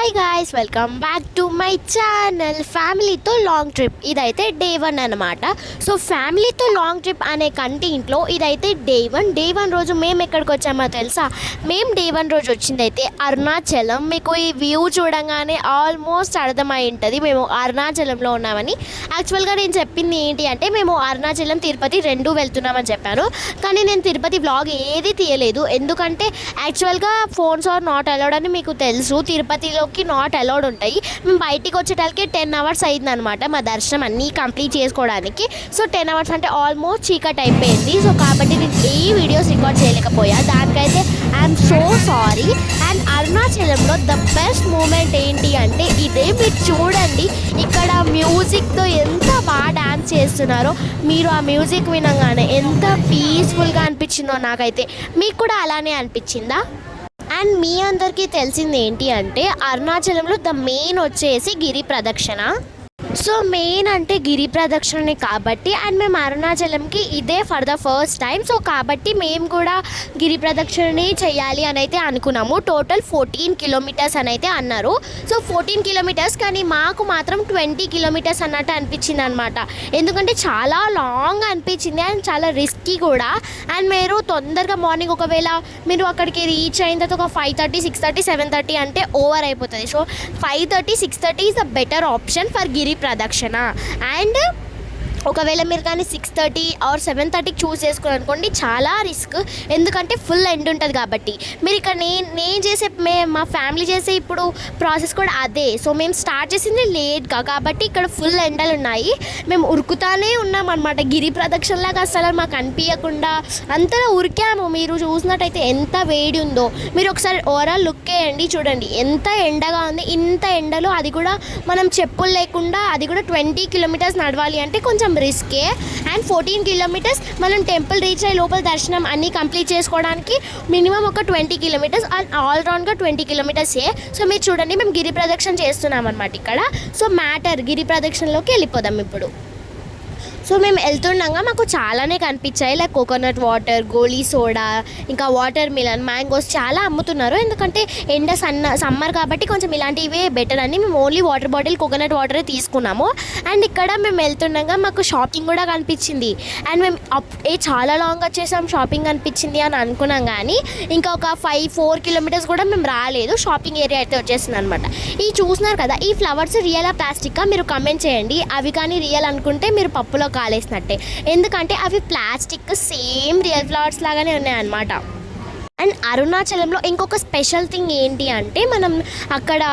Hi guys, welcome back to my channel. ఫ్యామిలీతో long trip ఇదైతే day 1 అనమాట. So ఫ్యామిలీతో లాంగ్ ట్రిప్ అనే కంటెంట్లో ఇదైతే డే 1 రోజు మేము ఎక్కడికి వచ్చామో తెలుసా? మేము డే 1 రోజు వచ్చిందైతే అరుణాచలం. మీకు ఈ వ్యూ చూడంగానే ఆల్మోస్ట్ అర్థమై ఉంటుంది మేము అరుణాచలంలో ఉన్నామని. యాక్చువల్గా నేను చెప్పింది ఏంటి అంటే మేము అరుణాచలం తిరుపతి రెండు వెళ్తున్నామని చెప్పాను, కానీ నేను తిరుపతి వ్లాగ్ ఏది తీయలేదు. ఎందుకంటే యాక్చువల్గా ఫోన్స్ ఆర్ నాట్ అలౌడ్ అని మీకు తెలుసు. తిరుపతిలోకి నాట్ అలౌడ్ ఉంటాయి. మేము బయటికి వచ్చేటానికి 10 hours అయిందనమాట మా దర్శనం అన్నీ కంప్లీట్ చేసుకోవడానికి. సో 10 hours అంటే ఆల్మోస్ట్ చీకట్ అయిపోయింది. సో కాబట్టి నేను ఏ వీడియోస్ రికార్డ్ చేయలేకపోయా, దానికైతే ఐఎమ్ సో సారీ. అండ్ అరుణాచలంలో ద బెస్ట్ మూమెంట్ ఏంటి అంటే ఇదే. మీరు చూడండి ఇక్కడ మ్యూజిక్తో ఎంత బాగా డ్యాన్స్ చేస్తున్నారో. మీరు ఆ మ్యూజిక్ వినగానే ఎంత పీస్ఫుల్గా అనిపించిందో నాకైతే. మీకు కూడా అలానే అనిపించిందా? అండ్ మీ అందరికీ తెలిసింది ఏంటి అంటే అరుణాచలంలో ద మెయిన్ వచ్చేసి గిరి ప్రదక్షిణ. సో మెయిన్ అంటే గిరి ప్రదక్షిణనే కాబట్టి, అండ్ మేము అరుణాచలంకి ఇదే for the first time. So కాబట్టి మేము కూడా గిరి ప్రదక్షిణని చేయాలి అని అయితే అనుకున్నాము. టోటల్ 14 kilometers అని అయితే అన్నారు. సో 14 kilometers, కానీ మాకు మాత్రం 20 kilometers అన్నట్టు అనిపించింది అనమాట. ఎందుకంటే చాలా లాంగ్ అనిపించింది అండ్ చాలా రిస్కీ కూడా. అండ్ మీరు తొందరగా మార్నింగ్ ఒకవేళ మీరు అక్కడికి రీచ్ అయిన తర్వాత ఒక 5:30, 6:30, 7:30 అంటే ఓవర్ అయిపోతుంది. So 5:30, 6:30 is the better option for గిరి ప్రదక్షిణ. అండ్ ఒకవేళ మీరు కానీ 6:30 or 7:30 చూస్ చేసుకోవాలనుకోండి, చాలా రిస్క్. ఎందుకంటే ఫుల్ ఎండ్ ఉంటుంది కాబట్టి. మీరు ఇక్కడ నేను చేసే మా ఫ్యామిలీ చేసే ఇప్పుడు ప్రాసెస్ కూడా అదే. సో మేము స్టార్ట్ చేసింది లేట్గా కాబట్టి ఇక్కడ ఫుల్ ఎండలు ఉన్నాయి. మేము ఉరుకుతానే ఉన్నాం అనమాట. గిరి ప్రదక్షిణలాగా అసలు మాకు అనిపించకుండా అంతలా ఉరికాము. మీరు చూసినట్టయితే ఎంత వేడి ఉందో. మీరు ఒకసారి ఓవరాల్ లుక్ వేయండి, చూడండి ఎంత ఎండగా ఉంది. ఇంత ఎండలో అది కూడా మనం చెప్పులు లేకుండా, అది కూడా 20 kilometers నడవాలి అంటే కొంచెం రిస్కే. అండ్ 14 kilometers మనం టెంపుల్ రీచ్ అయ్యి లోపల దర్శనం అన్నీ కంప్లీట్ చేసుకోవడానికి మినిమం ఒక 20 kilometers అండ్ ఆల్ రౌండ్గా 20 kilometers. సో మీరు చూడండి మేము గిరి ప్రదక్షిణ చేస్తున్నాం అనమాట ఇక్కడ. సో గిరి ప్రదక్షిణలోకి వెళ్ళిపోదాం ఇప్పుడు. సో మేము వెళ్తుండగా మాకు చాలానే కనిపించాయి. లైక్ కోకోనట్ వాటర్, గోలీ సోడా, ఇంకా వాటర్ మిలన్, మ్యాంగోస్ చాలా అమ్ముతున్నారు. ఎందుకంటే సమ్మర్ కాబట్టి కొంచెం ఇలాంటివే బెటర్ అని మేము ఓన్లీ వాటర్ బాటిల్, కోకోనట్ వాటరే తీసుకున్నాము. అండ్ ఇక్కడ మేము వెళ్తుండగా మాకు షాపింగ్ కూడా కనిపించింది. అండ్ మేము చాలా లాంగ్ వచ్చేసాం, షాపింగ్ కనిపించింది అని అనుకున్నాం, కానీ ఇంకా ఒక 4 kilometers కూడా మేము రాలేదు. షాపింగ్ ఏరియా అయితే వచ్చేసింది అనమాట. ఈ చూస్తున్నారు కదా, ఈ ఫ్లవర్స్ రియల్ ప్లాస్టికా? మీరు కమెంట్ చేయండి. అవి కానీ రియల్ అనుకుంటే మీరు పప్పులో కాలేసినట్టే. ఎందుకంటే అవి ప్లాస్టిక్ సేమ్ రియల్ ఫ్లవర్స్ లాగానే ఉన్నాయన్నమాట. అండ్ అరుణాచలంలో ఇంకొక స్పెషల్ థింగ్ ఏంటి అంటే మనం అక్కడ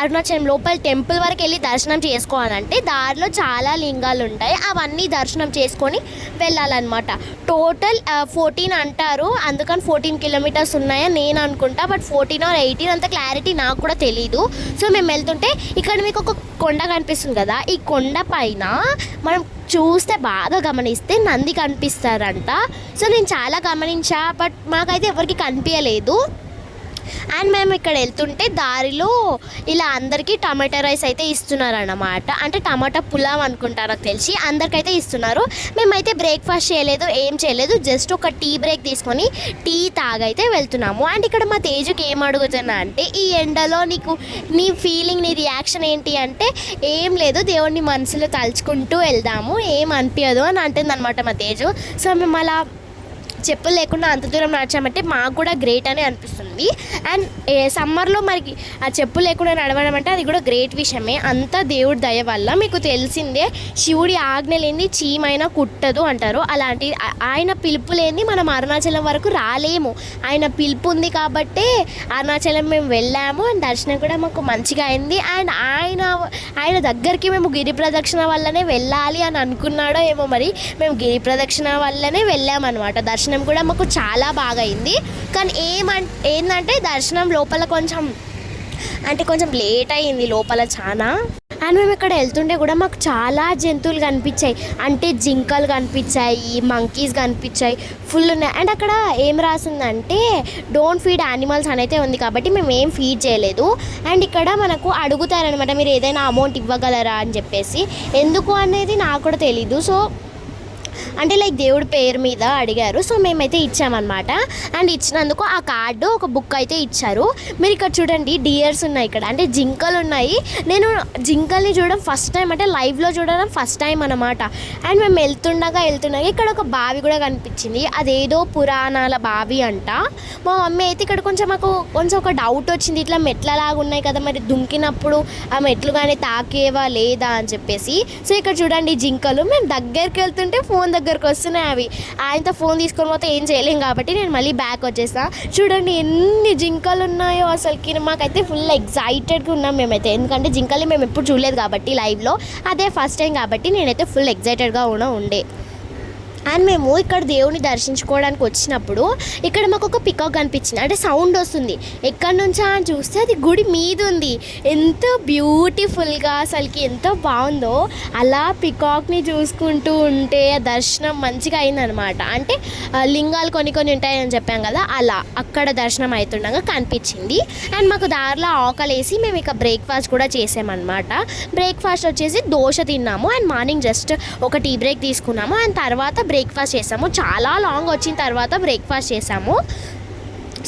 అరుణాచలం లోపల టెంపుల్ వరకు వెళ్ళి దర్శనం చేసుకోవాలంటే దారిలో చాలా లింగాలు ఉంటాయి. అవన్నీ దర్శనం చేసుకొని వెళ్ళాలన్నమాట. టోటల్ 14 అంటారు, అందుకని 14 kilometers ఉన్నాయని నేను అనుకుంటా. బట్ 14 or 18 అంత క్లారిటీ నాకు కూడా తెలీదు. సో మేము వెళ్తుంటే ఇక్కడ మీకు ఒక కొండ కనిపిస్తుంది కదా, ఈ కొండ పైన మనం చూస్తే బాగా గమనిస్తే నంది కనిపిస్తారంట. సో నేను చాలా గమనించా, బట్ మాకైతే ఎవరికి కనిపించలేదు. అండ్ మేము ఇక్కడ వెళ్తుంటే దారిలో ఇలా అందరికీ టమాటా రైస్ అయితే ఇస్తున్నారన్నమాట. అంటే టమాటా పులావ్ అనుకుంటా నాకు తెలిసి, అందరికైతే ఇస్తున్నారు. మేమైతే బ్రేక్ఫాస్ట్ చేయలేదు, ఏం చేయలేదు, జస్ట్ ఒక టీ బ్రేక్ తీసుకొని టీ తాగైతే వెళ్తున్నాము. అండ్ ఇక్కడ మా తేజుకి ఏం అడుగుతున్నా అంటే ఈ ఎండలో నీ ఫీలింగ్, నీ రియాక్షన్ ఏంటి అంటే ఏం లేదు, దేవుడిని మనసులో తలుచుకుంటూ వెళ్దాము, ఏం అనిపించదు అని అంటుంది అనమాట మా తేజు. సో మేము అలా చెప్పులు లేకుండా అంత దూరం నడిచామంటే మాకు కూడా గ్రేట్ అని అనిపిస్తుంది. అండ్ సమ్మర్లో మనకి ఆ చెప్పులు లేకుండా నడవడం అంటే అది కూడా గ్రేట్ విషయమే. అంతా దేవుడి దయ వల్ల. మీకు తెలిసిందే, శివుడి ఆజ్ఞ లేని చీమైనా కుట్టదు అంటారు. అలాంటి ఆయన పిలుపు లేని మనం అరుణాచలం వరకు రాలేము. ఆయన పిలుపు ఉంది కాబట్టే అరుణాచలం మేము వెళ్ళాము. అండ్ దర్శనం కూడా మాకు మంచిగా అయింది. అండ్ ఆయన దగ్గరికి మేము గిరి ప్రదక్షిణ వల్లనే వెళ్ళాలి అని అనుకున్నాడో ఏమో మరి, మేము గిరి ప్రదక్షిణ వల్లనే వెళ్ళామన్నమాట. దర్శనం కూడా మాకు చాలా బాగా అయింది. కానీ ఏంటంటే దర్శనం లోపల కొంచెం లేట్ అయింది లోపల చాలా. అండ్ మేము ఇక్కడ వెళ్తుంటే కూడా మాకు చాలా జంతువులు కనిపించాయి. అంటే జింకలు కనిపించాయి, మంకీస్ కనిపించాయి, ఫుల్ ఉన్నాయి. అండ్ అక్కడ ఏం రాసిందంటే డోంట్ ఫీడ్ యానిమల్స్ అని అయితే ఉంది, కాబట్టి మేము ఏం ఫీడ్ చేయలేదు. అండ్ ఇక్కడ మనకు అడుగుతారనమాట, మీరు ఏదైనా అమౌంట్ ఇవ్వగలరా అని చెప్పేసి. ఎందుకు అనేది నాకు కూడా తెలీదు. సో అంటే లైక్ దేవుడి పేరు మీద అడిగారు. సో మేమైతే ఇచ్చామన్నమాట. అండ్ ఇచ్చినందుకు ఆ కార్డు ఒక బుక్ అయితే ఇచ్చారు. మీరు ఇక్కడ చూడండి డియర్స్ ఉన్నాయి, ఇక్కడ అంటే జింకలు ఉన్నాయి. నేను జింకల్ని చూడడం ఫస్ట్ టైం, అంటే లైవ్లో చూడడం ఫస్ట్ టైం అనమాట. అండ్ మేము వెళ్తుండగా ఇక్కడ ఒక బావి కూడా కనిపించింది. అదేదో పురాణాల బావి అంట. మా మమ్మీ అయితే ఇక్కడ మాకు కొంచెం ఒక డౌట్ వచ్చింది, ఇట్లా మెట్లలాగా ఉన్నాయి కదా, మరి దుంకినప్పుడు ఆ మెట్లు కానీ తాకేవా లేదా అని చెప్పేసి. సో ఇక్కడ చూడండి జింకలు. మేము దగ్గరికి వెళ్తుంటే ఫోన్ దగ్గరకు వస్తున్నాయి. అవి ఆయనతో ఫోన్ తీసుకొని పోతే ఏం చేయలేం కాబట్టి నేను మళ్ళీ బ్యాక్ వచ్చేస్తా. చూడండి ఎన్ని జింకలు ఉన్నాయో అసలుకి. మాకైతే ఫుల్ ఎగ్జైటెడ్గా ఉన్నాం మేమైతే, ఎందుకంటే జింకల్ని మేము ఎప్పుడు చూడలేదు కాబట్టి లైవ్లో, అదే ఫస్ట్ టైం కాబట్టి నేనైతే ఫుల్ ఎగ్జైటెడ్గా ఉండే. అండ్ మేము ఇక్కడ దేవుని దర్శించుకోవడానికి వచ్చినప్పుడు ఇక్కడ మాకు ఒక పికాక్ కనిపించింది, అంటే సౌండ్ వస్తుంది. ఎక్కడి నుంచా అని చూస్తే అది గుడి మీద ఉంది. ఎంత బ్యూటిఫుల్గా అసలుకి ఎంత బాగుందో. అలా పికాక్ని చూసుకుంటూ ఉంటే దర్శనం మంచిగా అయిందనమాట. అంటే లింగాలు కొన్ని ఉంటాయని చెప్పాం కదా, అలా అక్కడ దర్శనం అవుతుండగా కనిపించింది. అండ్ మాకు దారిలో ఆకలేసి మేము ఇక బ్రేక్ఫాస్ట్ కూడా చేసామన్నమాట. బ్రేక్ఫాస్ట్ వచ్చేసి దోశ తిన్నాము. అండ్ మార్నింగ్ జస్ట్ ఒక టీ బ్రేక్ తీసుకున్నాము. అండ్ తర్వాత బ్రేక్ఫాస్ట్ చేసాము. చాలా లాంగ్ వచ్చిన తర్వాత బ్రేక్ఫాస్ట్ చేసాము.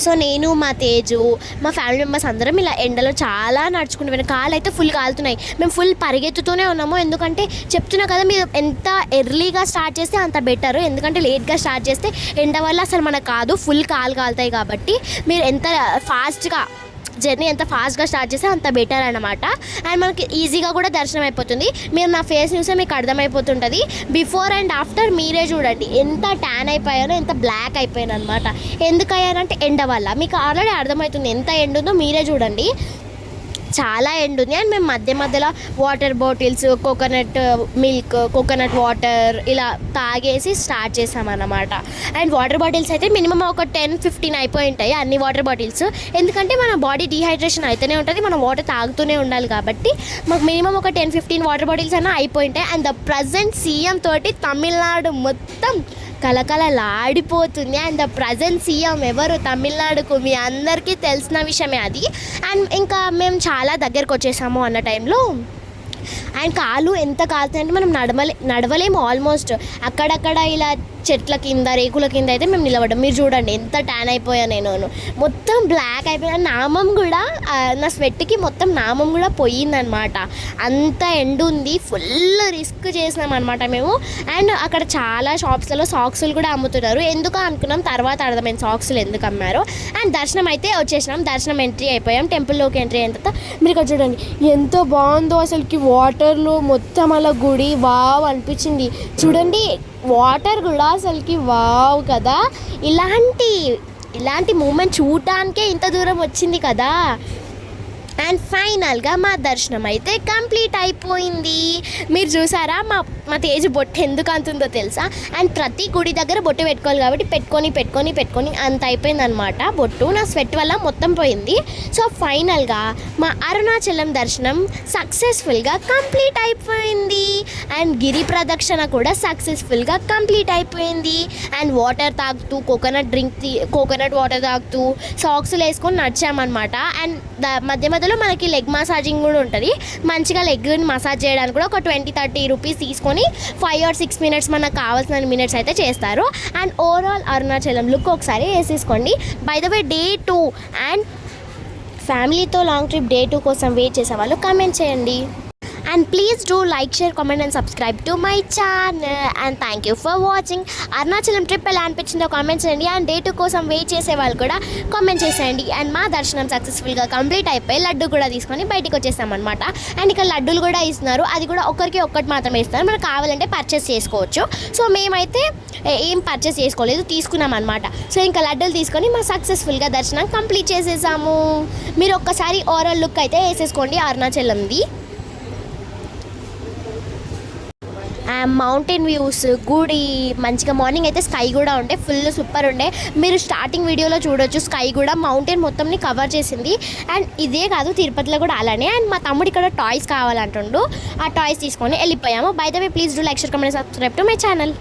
సో నేను, మా తేజు, మా ఫ్యామిలీ మెంబర్స్ అందరం ఇలా ఎండలో చాలా నడుచుకుంటూ పోయిన. కాళ్ళు అయితే ఫుల్ కాలుతున్నాయి. మేము ఫుల్ పరిగెత్తుతూనే ఉన్నాము. ఎందుకంటే చెప్తున్నా కదా, మీరు ఎంత ఎర్లీగా స్టార్ట్ చేస్తే అంత బెటర్. ఎందుకంటే లేట్గా స్టార్ట్ చేస్తే ఎండ వల్ల అసలు మనకు కాదు, ఫుల్ కాలు కాలుతాయి. కాబట్టి మీరు ఎంత ఫాస్ట్గా జర్నీ ఎంత ఫాస్ట్గా స్టార్ట్ చేస్తే అంత బెటర్ అనమాట. అండ్ మనకి ఈజీగా కూడా దర్శనం అయిపోతుంది. మీరు నా ఫేస్ చూస్తే మీకు అర్థమైపోతుంటుంది. బిఫోర్ అండ్ ఆఫ్టర్ మీరే చూడండి, ఎంత ట్యాన్ అయిపోయానో, ఎంత బ్లాక్ అయిపోయాను అనమాట. ఎందుకు అయ్యానంటే ఎండ వల్ల. మీకు ఆల్రెడీ అర్థమవుతుంది ఎంత ఎండ ఉందో, మీరే చూడండి. చాలా ఎండ్ ఉంది. అండ్ మేము మధ్యలో water bottles, coconut milk, coconut water ఇలా తాగేసి స్టార్ట్ చేసామన్నమాట. అండ్ వాటర్ బాటిల్స్ అయితే మినిమం ఒక 10-15 అయిపోయి ఉంటాయి అన్ని వాటర్ బాటిల్స్. ఎందుకంటే మన బాడీ డీహైడ్రేషన్ అయితేనే ఉంటుంది, మనం వాటర్ తాగుతూనే ఉండాలి. కాబట్టి మాకు మినిమం ఒక 10-15 వాటర్ బాటిల్స్ అయినా అయిపోయి ఉంటాయి. అండ్ ద ప్రజెంట్ సీఎం తోటి తమిళనాడు మొత్తం కలకలలాడిపోతుంది. అండ్ ద ప్రజెంట్ సీఎం ఎవరు తమిళనాడుకు, మీ అందరికీ తెలిసిన విషయమే అది. అండ్ ఇంకా మేము చాలా దగ్గరకు వచ్చేసాము అన్న టైంలో అండ్ కాలు ఎంత కాలుతాయంటే మనం నడవలేము ఆల్మోస్ట్. అక్కడక్కడ ఇలా చెట్ల కింద, రేకుల కింద అయితే మేము నిలబడ్డాం. మీరు చూడండి ఎంత ట్యాన్ అయిపోయా నేను, మొత్తం బ్లాక్ అయిపోయా. నామం కూడా, నా స్వెట్కి మొత్తం నామం కూడా పోయిందనమాట. అంత ఎండు ఉంది. ఫుల్ రిస్క్ చేసినాం అనమాట మేము. అండ్ అక్కడ చాలా షాప్స్లలో సాక్సులు కూడా అమ్ముతున్నారు. ఎందుకు అనుకున్నాం, తర్వాత అర్థమైంది సాక్సులు ఎందుకు అమ్మారో. అండ్ దర్శనం అయితే వచ్చేసినాం. దర్శనం ఎంట్రీ అయిపోయాం. టెంపుల్లోకి ఎంట్రీ అయిన తర్వాత మీరు ఇక్కడ చూడండి ఎంత బాగుందో అసలుకి. వాటర్లో మొత్తం అలా గుడి వావ్ అనిపించింది. చూడండి వాటర్ కూడా అసలుకి వావ్ కదా. ఇలాంటి మూమెంట్ చూడటానికే ఇంత దూరం వచ్చింది కదా. అండ్ ఫైనల్గా మా దర్శనం అయితే కంప్లీట్ అయిపోయింది. మీరు చూసారా మా తేజు బొట్టు ఎందుకు అంతుందో తెలుసా? అండ్ ప్రతి గుడి దగ్గర బొట్టు పెట్టుకోవాలి కాబట్టి పెట్టుకొని అంత అయిపోయింది అనమాట బొట్టు. నా స్వెట్ వల్ల మొత్తం పోయింది. సో ఫైనల్గా మా అరుణాచలం దర్శనం సక్సెస్ఫుల్గా కంప్లీట్ అయిపోయింది. అండ్ గిరి ప్రదక్షిణ కూడా సక్సెస్ఫుల్గా కంప్లీట్ అయిపోయింది. అండ్ వాటర్ తాగుతూ, కోకోనట్ వాటర్ తాగుతూ సాక్స్లు వేసుకొని నడిచామన్నమాట. అండ్ మధ్యలో మనకి లెగ్ మసాజింగ్ కూడా ఉంటుంది. మంచిగా లెగ్ని మసాజ్ చేయడానికి కూడా ఒక 20-30 రూపీస్ తీసుకొని 5 or 6 మినిట్స్ మనకు కావాల్సిన మినిట్స్ అయితే చేస్తారు. అండ్ ఓవరాల్ అరుణాచలం లుక్ ఒకసారి వేసేసుకోండి. By the way day 2 and ఫ్యామిలీతో లాంగ్ ట్రిప్ డే 2 కోసం వెయిట్ చేసే వాళ్ళు కామెంట్ చేయండి. And please do like, share, comment and subscribe to my channel. And thank you for watching. Arunachalam trip ఎలా అనిపించిందో కామెంట్ చేయండి. అండ్ డే 2 కోసం వెయిట్ చేసే వాళ్ళు కూడా కామెంట్ చేసేయండి. అండ్ మా దర్శనం సక్సెస్ఫుల్గా కంప్లీట్ అయిపోయి లడ్డు కూడా తీసుకొని బయటికి వచ్చేసామన్నమాట. అండ్ ఇక్కడ లడ్డూలు కూడా ఇస్తున్నారు. అది కూడా ఒక్కటి మాత్రమే ఇస్తున్నారు. మనకు కావాలంటే పర్చేస్ చేసుకోవచ్చు. సో మేమైతే ఏం పర్చేస్ చేసుకోలేదు, తీసుకున్నాం అనమాట. సో ఇంకా లడ్డూలు తీసుకొని మా సక్సెస్ఫుల్గా దర్శనం కంప్లీట్ చేసేసాము. మీరు ఒక్కసారి ఓవరాల్ లుక్ అయితే వేసేసుకోండి అరుణాచలంది. మౌంటైన్ వ్యూస్, గుడి, మంచిగా మార్నింగ్ అయితే స్కై కూడా ఉండే ఫుల్ సూపర్ ఉండే. మీరు స్టార్టింగ్ వీడియోలో చూడొచ్చు, స్కై కూడా మౌంటైన్ మొత్తంని కవర్ చేసింది. అండ్ ఇదే కాదు, తిరుపతిలో కూడా అలానే. అండ్ మా తమ్ముడు ఇక్కడ టాయ్స్ కావాలంటుండు, ఆ టాయ్స్ తీసుకొని వెళ్ళిపోయాము. By the way please do like, share, comment, subscribe to my channel.